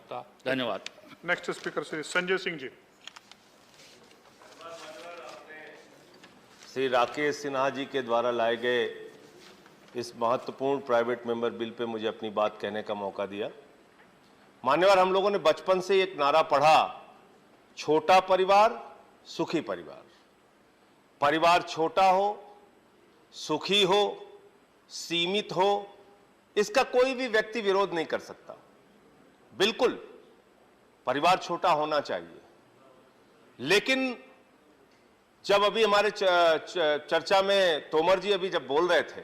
सकता। धन्यवाद। Next speaker Shri Sanjay Singh ji. Shri Rakesh Sinha ji के द्वारा लाए गए इस महत्वपूर्ण प्राइवेट मेंबर बिल पे मुझे अपनी बात कहने का मौका दिया। मान्यवर, हम लोगों ने बचपन से एक नारा पढ़ा, छोटा परिवार सुखी परिवार। परिवार छोटा हो, सुखी हो, सीमित हो, इसका कोई भी व्यक्ति विरोध नहीं कर सकता। बिल्कुल परिवार छोटा होना चाहिए, लेकिन जब अभी हमारे चर्चा में तोमर जी अभी जब बोल रहे थे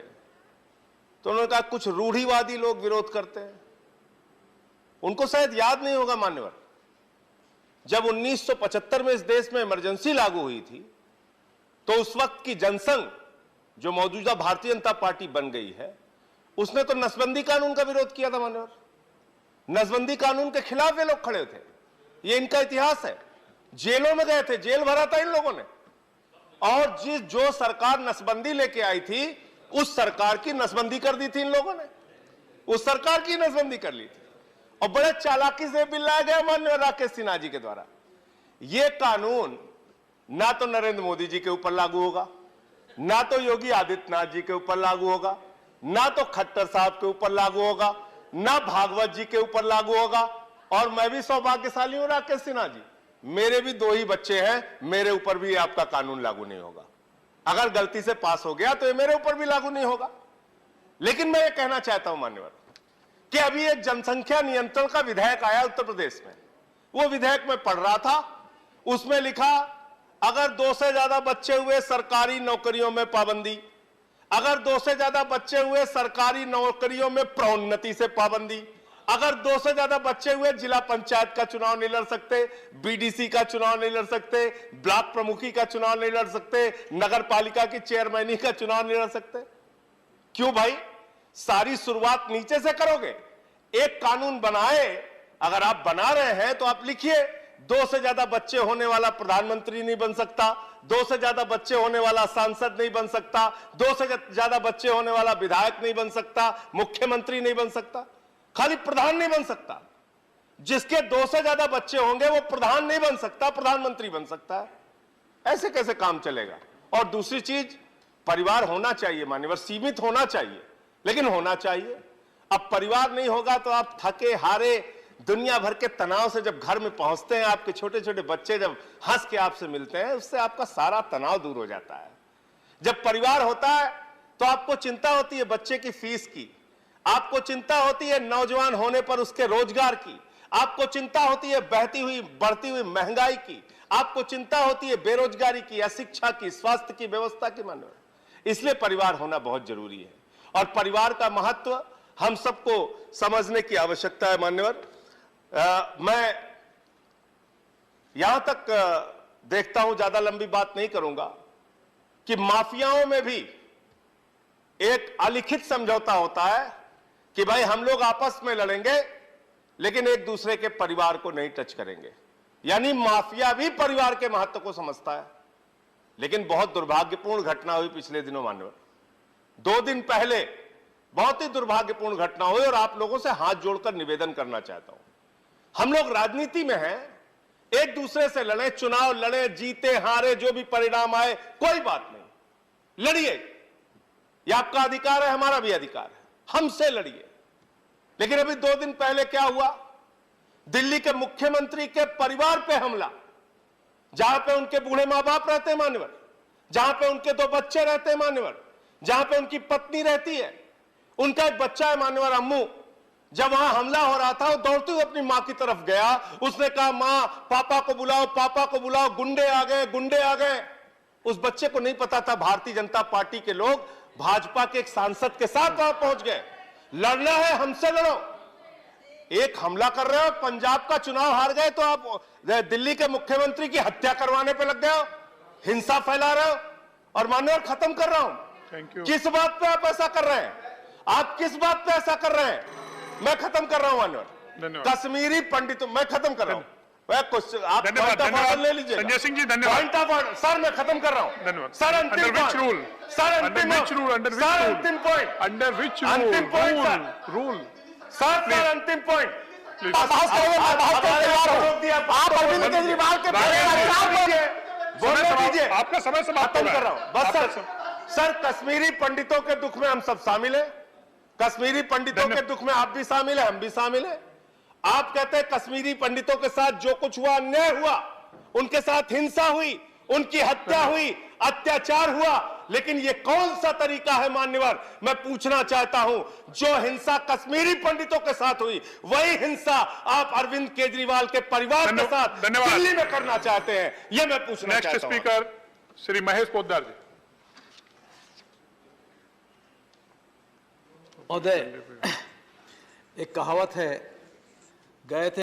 तो उन्होंने कहा कुछ रूढ़िवादी लोग विरोध करते हैं। उनको शायद याद नहीं होगा मान्यवर, जब 1975 में इस देश में इमरजेंसी लागू हुई थी तो उस वक्त की जनसंघ, जो मौजूदा भारतीय जनता पार्टी बन गई है, उसने तो नसबंदी कानून का विरोध किया था मान्यवर। नसबंदी कानून के खिलाफ वे लोग खड़े थे, ये इनका इतिहास है। जेलों में गए थे, जेल भरा था इन लोगों ने। और जो सरकार नसबंदी लेके आई थी, उस सरकार की नसबंदी कर दी थी इन लोगों ने, उस सरकार की नसबंदी कर ली थी। और बड़े चालाकी से बिल लाया गया माननीय राकेश सिन्हा जी के द्वारा। यह कानून ना तो नरेंद्र मोदी जी के ऊपर लागू होगा, ना तो योगी आदित्यनाथ जी के ऊपर लागू होगा, ना तो खट्टर साहब के ऊपर लागू होगा, ना भागवत जी के ऊपर लागू होगा। और मैं भी सौभाग्यशाली हूं राकेश सिन्हा जी, मेरे भी 2 ही बच्चे हैं, मेरे ऊपर भी आपका कानून लागू नहीं होगा। अगर गलती से पास हो गया तो ये मेरे ऊपर भी लागू नहीं होगा। लेकिन मैं ये कहना चाहता हूं मान्यवर कि अभी एक जनसंख्या नियंत्रण का विधेयक आया उत्तर प्रदेश में। वो विधेयक में पढ़ रहा था, उसमें लिखा अगर 2 से ज्यादा बच्चे हुए सरकारी नौकरियों में पाबंदी, अगर 2 से ज्यादा बच्चे हुए सरकारी नौकरियों में प्रोन्नति से पाबंदी, अगर 2 से ज्यादा बच्चे हुए जिला पंचायत का चुनाव नहीं लड़ सकते, बीडीसी का चुनाव नहीं लड़ सकते, ब्लॉक प्रमुखी का चुनाव नहीं लड़ सकते, नगर पालिका की चेयरमैनी का चुनाव नहीं लड़ सकते। क्यों भाई, सारी शुरुआत नीचे से करोगे। एक कानून बनाए, अगर आप बना रहे हैं तो आप लिखिए 2 से ज्यादा बच्चे होने वाला प्रधानमंत्री नहीं बन सकता, 2 से ज्यादा बच्चे होने वाला सांसद नहीं बन सकता, 2 से ज्यादा बच्चे होने वाला विधायक नहीं बन सकता, मुख्यमंत्री नहीं बन सकता, खाली प्रधान नहीं बन सकता। जिसके 2 से ज्यादा बच्चे होंगे वो प्रधान नहीं बन सकता, प्रधानमंत्री बन सकता है। ऐसे कैसे काम चलेगा। और दूसरी चीज, परिवार होना चाहिए मान्यवर, सीमित होना चाहिए, लेकिन होना चाहिए। अब परिवार नहीं होगा तो आप थके हारे दुनिया भर के तनाव से जब घर में पहुंचते हैं, आपके छोटे छोटे बच्चे जब हंस के आपसे मिलते हैं, उससे आपका सारा तनाव दूर हो जाता है। जब परिवार होता है तो आपको चिंता होती है बच्चे की फीस की, आपको चिंता होती है नौजवान होने पर उसके रोजगार की, आपको चिंता होती है बढ़ती हुई महंगाई की, आपको चिंता होती है बेरोजगारी की, अशिक्षा की, स्वास्थ्य की व्यवस्था की मान्यवर। इसलिए परिवार होना बहुत जरूरी है और परिवार का महत्व हम सबको समझने की आवश्यकता है मान्यवर। मैं यहां तक देखता हूं, ज्यादा लंबी बात नहीं करूंगा, कि माफियाओं में भी एक अलिखित समझौता होता है कि भाई हम लोग आपस में लड़ेंगे लेकिन एक दूसरे के परिवार को नहीं टच करेंगे। यानी माफिया भी परिवार के महत्व को समझता है। लेकिन बहुत दुर्भाग्यपूर्ण घटना हुई पिछले दिनों मान्यवर। 2 दिन पहले बहुत ही दुर्भाग्यपूर्ण घटना हुई और आप लोगों से हाथ जोड़कर निवेदन करना चाहता हूं। हम लोग राजनीति में हैं, एक दूसरे से लड़े, चुनाव लड़े, जीते हारे, जो भी परिणाम आए कोई बात नहीं, लड़िए, यह आपका अधिकार है, हमारा भी अधिकार है, हमसे लड़िए। लेकिन अभी 2 दिन पहले क्या हुआ, दिल्ली के मुख्यमंत्री के परिवार पे हमला, जहां पे उनके बूढ़े मां बाप रहते हैं मान्यवर, जहां पे उनके 2 बच्चे रहते हैं मान्यवर, जहां पे उनकी पत्नी रहती है, उनका एक बच्चा है मान्यवर अम्मू। जब वहां हमला हो रहा था, वो दौड़ते हुए अपनी मां की तरफ गया, उसने कहा मां पापा को बुलाओ, पापा को बुलाओ, गुंडे आ गए, गुंडे आ गए। उस बच्चे को नहीं पता था भारतीय जनता पार्टी के लोग भाजपा के एक सांसद के साथ वहां पहुंच गए। लड़ना है हमसे लड़ो। एक हमला कर रहे हो, पंजाब का चुनाव हार गए तो आप दिल्ली के मुख्यमंत्री की हत्या करवाने पे लग गए हो, हिंसा फैला रहे हो। और मान्यवर खत्म कर रहा हूं, किस बात पे आप ऐसा कर रहे हैं, आप किस बात पे ऐसा कर रहे हैं, मैं खत्म कर रहा हूं मान्यवर। कश्मीरी पंडितों, मैं खत्म कर रहा हूं, क्वेश्चन आप पॉइंट ऑफ ऑर्डर ले लीजिए। संजय सिंह जी धन्यवाद। पॉइंट ऑफ ऑर्डर सर, मैं खत्म कर रहा हूं। धन्यवाद सर। अंतिम पॉइंट रूल, सर, अंतिम रूल, अंतिम पॉइंट, अंडर विच अंतिम पॉइंट सर, रूल सर, अंतिम पॉइंट बहस करेंगे, मैं बहस करने तैयार हूं। आप अरविंद केजरीवाल के बोलने दीजिए। आपका समय समाप्त खत्म हो कर रहा रहा है। हूं बस आपका सर कश्मीरी पंडितों के दुख में हम सब शामिल हैं। कश्मीरी पंडितों के दुख में आप भी शामिल हैं, हम भी शामिल हैं। आप कहते हैं कश्मीरी पंडितों के साथ जो कुछ हुआ, अन्याय हुआ, उनके साथ हिंसा हुई, उनकी हत्या हुई, अत्याचार हुआ, लेकिन ये कौन सा तरीका है मान्यवर? मैं पूछना चाहता हूं, जो हिंसा कश्मीरी पंडितों के साथ हुई, वही हिंसा आप अरविंद केजरीवाल के परिवार के साथ धन्यवाद। दिल्ली में करना चाहते हैं, यह मैं पूछना नेक्स्ट चाहता हूं। स्पीकर श्री महेश पोद्दार जी। महोदय, एक कहावत है, गए थे